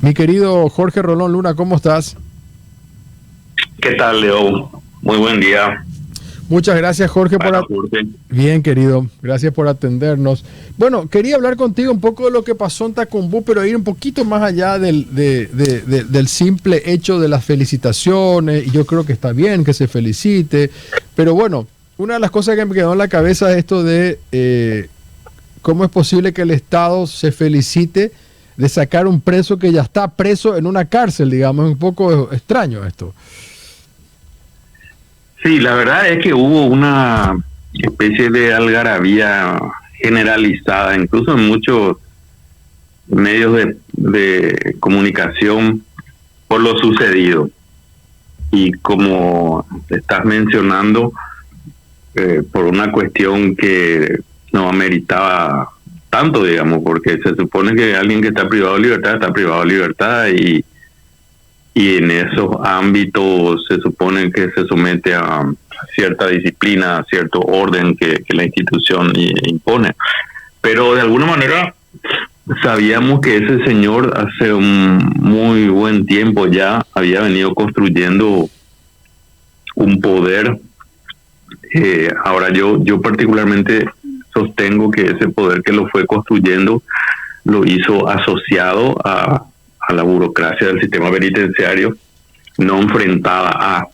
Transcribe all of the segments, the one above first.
Mi querido Jorge Rolón Luna, ¿cómo estás? ¿Qué tal, Leo? Muy buen día. Muchas gracias, Jorge, Para por... Bien, querido. Gracias por atendernos. Bueno, quería hablar contigo un poco de lo que pasó en Tacumbú, pero ir un poquito más allá del simple hecho de las felicitaciones. Y yo creo que está bien que se felicite. Pero bueno, una de las cosas que me quedó en la cabeza es esto de cómo es posible que el Estado se felicite de sacar un preso que ya está preso en una cárcel, digamos. Es un poco extraño esto. Sí, la verdad es que hubo una especie de algarabía generalizada, incluso en muchos medios de comunicación, por lo sucedido. Y como estás mencionando, por una cuestión que no ameritaba tanto, digamos, porque se supone que alguien que está privado de libertad está privado de libertad y en esos ámbitos se supone que se somete a cierta disciplina, a cierto orden que la institución impone. Pero de alguna manera sabíamos que ese señor hace un muy buen tiempo ya había venido construyendo un poder. Ahora yo particularmente sostengo que ese poder que lo fue construyendo lo hizo asociado a la burocracia del sistema penitenciario, no enfrentada a.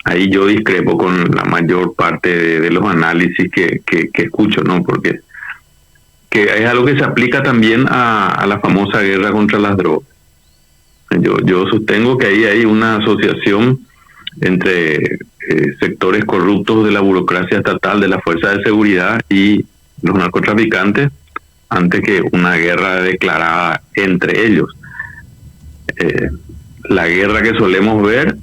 Ahí yo discrepo con la mayor parte de los análisis que escucho, ¿no? Porque que es algo que se aplica también a la famosa guerra contra las drogas. Yo sostengo que ahí hay una asociación entre sectores corruptos de la burocracia estatal, de la fuerza de seguridad y los narcotraficantes, antes que una guerra declarada entre ellos. La guerra que solemos ver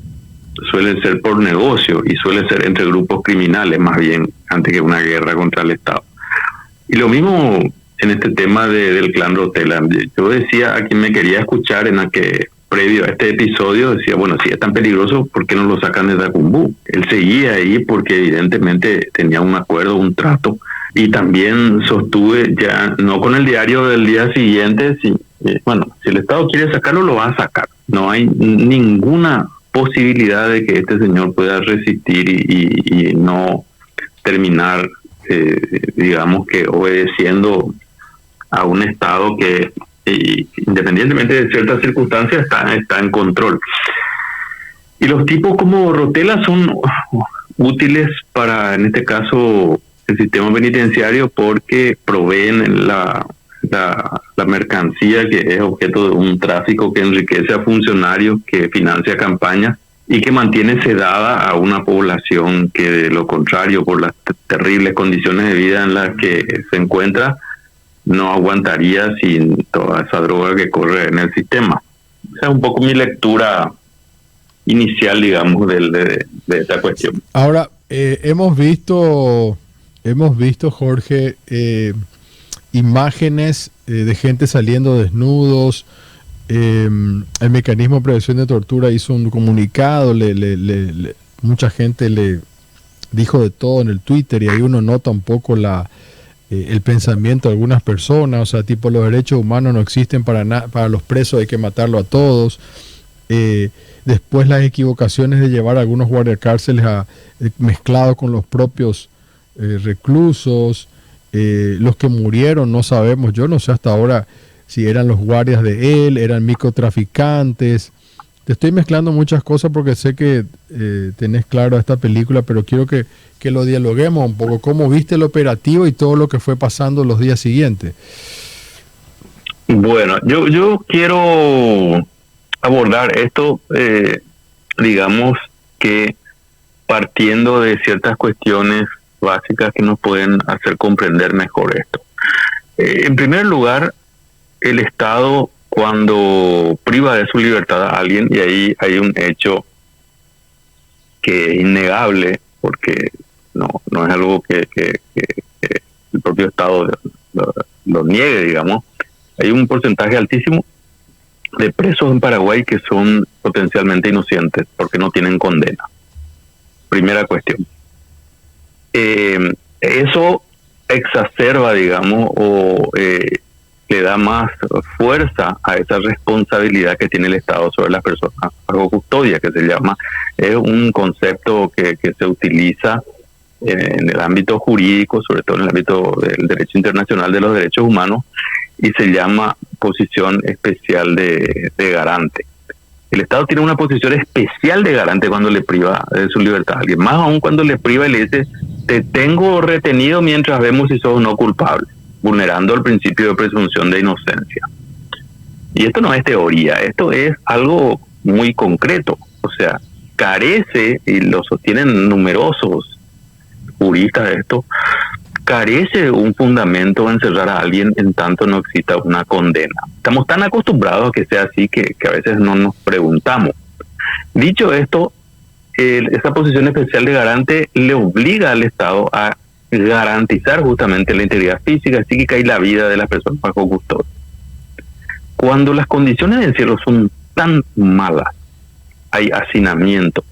suele ser por negocio y suele ser entre grupos criminales más bien, antes que una guerra contra el Estado. Y lo mismo en este tema del clan Rotela. Yo decía a quien me quería escuchar en la que previo a este episodio, decía, bueno, si es tan peligroso, ¿por qué no lo sacan de Tacumbú? Él seguía ahí porque evidentemente tenía un acuerdo, un trato. Y también sostuve, ya no con el diario del día siguiente, si el Estado quiere sacarlo, lo va a sacar. No hay ninguna posibilidad de que este señor pueda resistir y no terminar, digamos que obedeciendo a un Estado que, independientemente de ciertas circunstancias, está en control. Y los tipos como Rotela son útiles para, en este caso, el sistema penitenciario, porque proveen la mercancía que es objeto de un tráfico que enriquece a funcionarios, que financia campañas y que mantiene sedada a una población que, de lo contrario, por las terribles condiciones de vida en las que se encuentra, no aguantaría sin toda esa droga que corre en el sistema. Esa es un poco mi lectura inicial, digamos, de esta cuestión. Ahora, hemos visto, Jorge, imágenes de gente saliendo desnudos. El mecanismo de prevención de tortura hizo un comunicado, mucha gente le dijo de todo en el Twitter, y ahí uno nota un poco el pensamiento de algunas personas, o sea, tipo, los derechos humanos no existen para los presos, hay que matarlo a todos. Después las equivocaciones de llevar a algunos guardiacárceles mezclados con los propios reclusos. Los que murieron no sabemos, yo no sé hasta ahora si eran los guardias de él, eran microtraficantes. Te estoy mezclando muchas cosas porque sé que tenés claro esta película, pero quiero que lo dialoguemos un poco. ¿Cómo viste el operativo y todo lo que fue pasando los días siguientes? Bueno, yo quiero abordar esto, digamos que partiendo de ciertas cuestiones básicas que nos pueden hacer comprender mejor esto. En primer lugar, el Estado, cuando priva de su libertad a alguien, y ahí hay un hecho que es innegable, porque no es algo que el propio Estado lo niegue, digamos, hay un porcentaje altísimo de presos en Paraguay que son potencialmente inocentes porque no tienen condena. Primera cuestión. Eso exacerba, digamos, o le da más fuerza a esa responsabilidad que tiene el Estado sobre las personas bajo custodia, que se llama, es un concepto que se utiliza en el ámbito jurídico, sobre todo en el ámbito del derecho internacional de los derechos humanos, y se llama posición especial de garante. El Estado tiene una posición especial de garante cuando le priva de su libertad a alguien, más aún cuando le priva y le dice: te tengo retenido mientras vemos si sos o no culpable, vulnerando el principio de presunción de inocencia. Y esto no es teoría, esto es algo muy concreto. O sea, carece, y lo sostienen numerosos juristas de esto, carece un fundamento de encerrar a alguien en tanto no exista una condena. Estamos tan acostumbrados a que sea así que a veces no nos preguntamos. Dicho esto, esa posición especial de garante le obliga al Estado a garantizar justamente la integridad física, psíquica y la vida de las personas bajo custodia. Cuando las condiciones de encierro son tan malas, hay hacinamiento,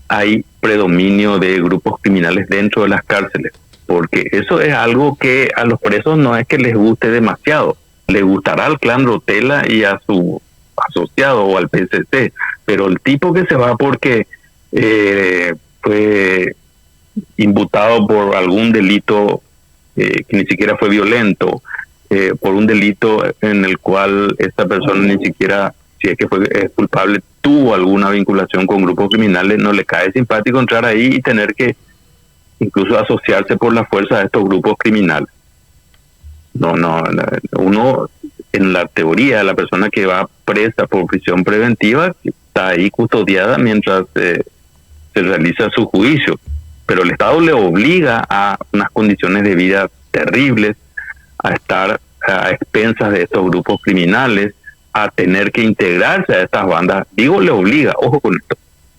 hay predominio de grupos criminales dentro de las cárceles, porque eso es algo que a los presos no es que les guste demasiado. Le gustará al clan Rotella y a su asociado o al PSC, pero el tipo que se va porque fue imputado por algún delito que ni siquiera fue violento, por un delito en el cual esta persona ni siquiera, si es que fue culpable, tuvo alguna vinculación con grupos criminales, no le cae simpático entrar ahí y tener que incluso asociarse por la fuerza de estos grupos criminales. Uno, en la teoría, la persona que va presa por prisión preventiva está ahí custodiada mientras se realiza su juicio, pero el Estado le obliga a unas condiciones de vida terribles, a estar a expensas de estos grupos criminales, a tener que integrarse a estas bandas. Digo, le obliga, ojo con esto,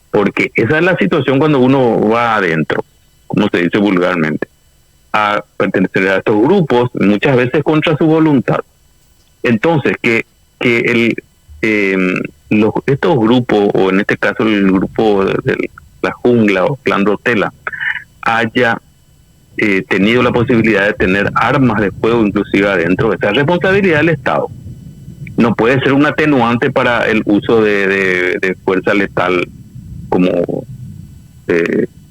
porque esa es la situación cuando uno va adentro, como se dice vulgarmente, a pertenecer a estos grupos, muchas veces contra su voluntad. Entonces, estos grupos, o en este caso el grupo de la Jungla o Clan Rotella, haya tenido la posibilidad de tener armas de fuego inclusive adentro, esa es responsabilidad del Estado. No puede ser un atenuante para el uso de fuerza letal como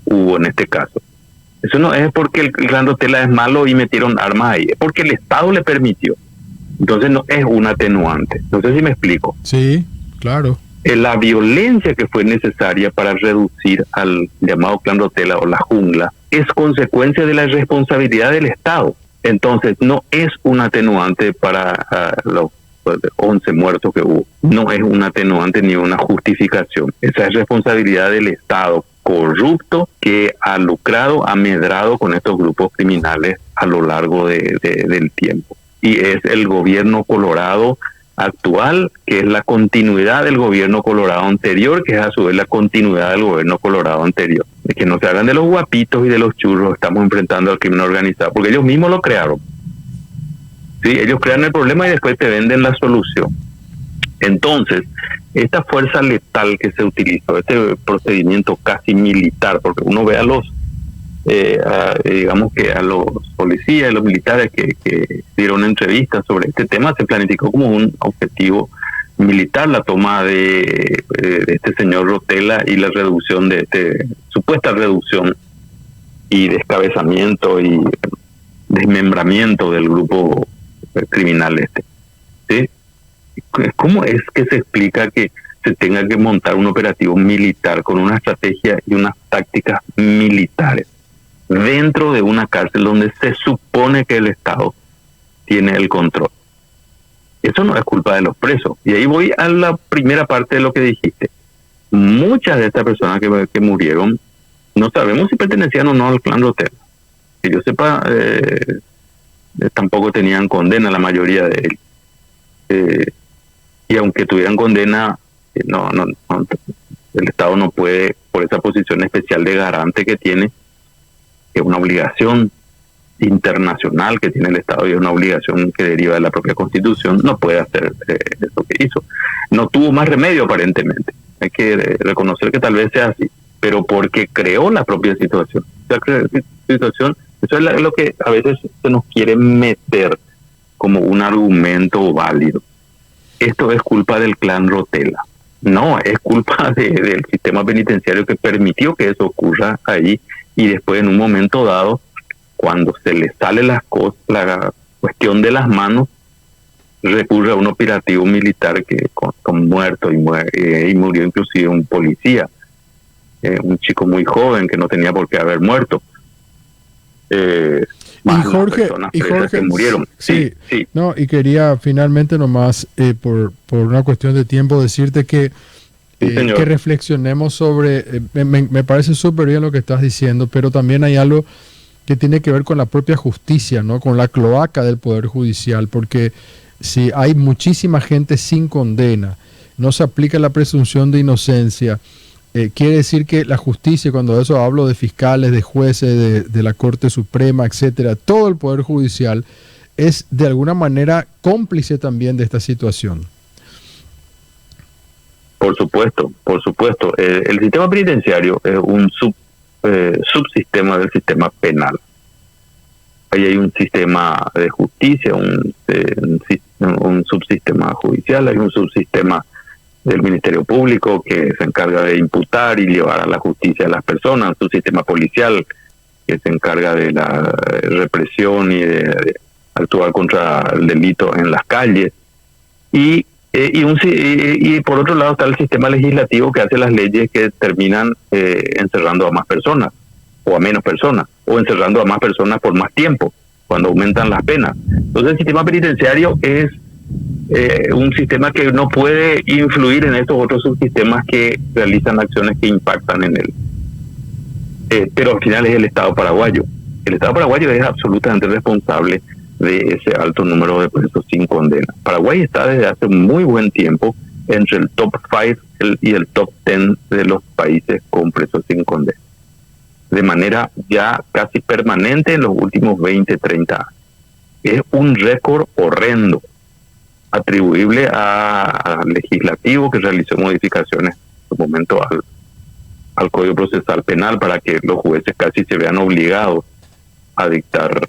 hubo en este caso. Eso no es porque el Clan Rotella es malo y metieron armas ahí, es porque el Estado le permitió. Entonces no es un atenuante. No sé si me explico. Sí, claro. La violencia que fue necesaria para reducir al llamado Clan Rotella o la Jungla es consecuencia de la irresponsabilidad del Estado. Entonces no es un atenuante para los 11 muertos que hubo. No es un atenuante ni una justificación. Esa es responsabilidad del Estado corrupto que ha lucrado, ha medrado con estos grupos criminales a lo largo del tiempo. Y es el gobierno Colorado actual, que es la continuidad del gobierno Colorado anterior, que es a su vez la continuidad del gobierno Colorado anterior. De que no se hagan de los guapitos y de los churros, estamos enfrentando al crimen organizado, porque ellos mismos lo crearon. Sí, ellos crean el problema y después te venden la solución. Entonces, esta fuerza letal que se utilizó, este procedimiento casi militar, porque uno ve a los digamos que a los policías y los militares que dieron entrevistas sobre este tema, se planificó como un objetivo militar la toma de este señor Rotella y la reducción de supuesta reducción y descabezamiento y desmembramiento del grupo criminal ¿sí? ¿Cómo es que se explica que se tenga que montar un operativo militar con una estrategia y unas tácticas militares dentro de una cárcel donde se supone que el Estado tiene el control? Eso no es culpa de los presos. Y ahí voy a la primera parte de lo que dijiste. Muchas de estas personas que murieron, no sabemos si pertenecían o no al Clan Rotella. Que yo sepa, tampoco tenían condena la mayoría de ellos. Y aunque tuvieran condena, el Estado no puede, por esa posición especial de garante que tiene, que es una obligación internacional que tiene el Estado y es una obligación que deriva de la propia Constitución, no puede hacer eso que hizo. No tuvo más remedio aparentemente. Hay que reconocer que tal vez sea así, pero porque creó la propia situación. Eso es lo que a veces se nos quiere meter como un argumento válido. Esto es culpa del clan Rotella. No, es culpa del sistema penitenciario que permitió que eso ocurra ahí, y después en un momento dado, cuando se le sale la cuestión de las manos, recurre a un operativo militar que con muertos y murió inclusive un policía, un chico muy joven que no tenía por qué haber muerto. Y Jorge, que murieron. Sí. No, y quería finalmente nomás, por una cuestión de tiempo, decirte que reflexionemos sobre, me parece súper bien lo que estás diciendo, pero también hay algo que tiene que ver con la propia justicia, ¿no? Con la cloaca del Poder Judicial, porque si hay muchísima gente sin condena, no se aplica la presunción de inocencia, quiere decir que la justicia, cuando de eso hablo de fiscales, de jueces, de la Corte Suprema, etcétera, todo el Poder Judicial es de alguna manera cómplice también de esta situación. Por supuesto, por supuesto. El sistema penitenciario es un subsistema del sistema penal. Ahí hay un sistema de justicia, un subsistema judicial, hay un subsistema del Ministerio Público que se encarga de imputar y llevar a la justicia a las personas, un sistema policial que se encarga de la represión y de actuar contra el delito en las calles, y por otro lado está el sistema legislativo que hace las leyes que terminan encerrando a más personas o a menos personas, o encerrando a más personas por más tiempo cuando aumentan las penas. Entonces el sistema penitenciario es un sistema que no puede influir en estos otros subsistemas que realizan acciones que impactan en él. Pero al final es el Estado paraguayo. El Estado paraguayo es absolutamente responsable de ese alto número de presos sin condena. Paraguay está desde hace muy buen tiempo entre el top 5 y el top 10 de los países con presos sin condena, de manera ya casi permanente en los últimos 20, 30 años. Es un récord horrendo, atribuible al legislativo que realizó modificaciones en su momento al Código Procesal Penal para que los jueces casi se vean obligados a dictar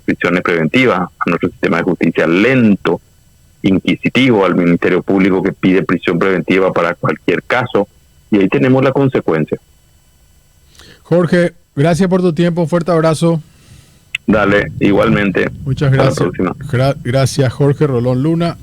prisiones preventivas, a nuestro sistema de justicia lento, inquisitivo, al Ministerio Público que pide prisión preventiva para cualquier caso, y ahí tenemos la consecuencia. Jorge, gracias por tu tiempo, un fuerte abrazo. Dale, igualmente. Muchas gracias. Gracias, Jorge Rolón Luna.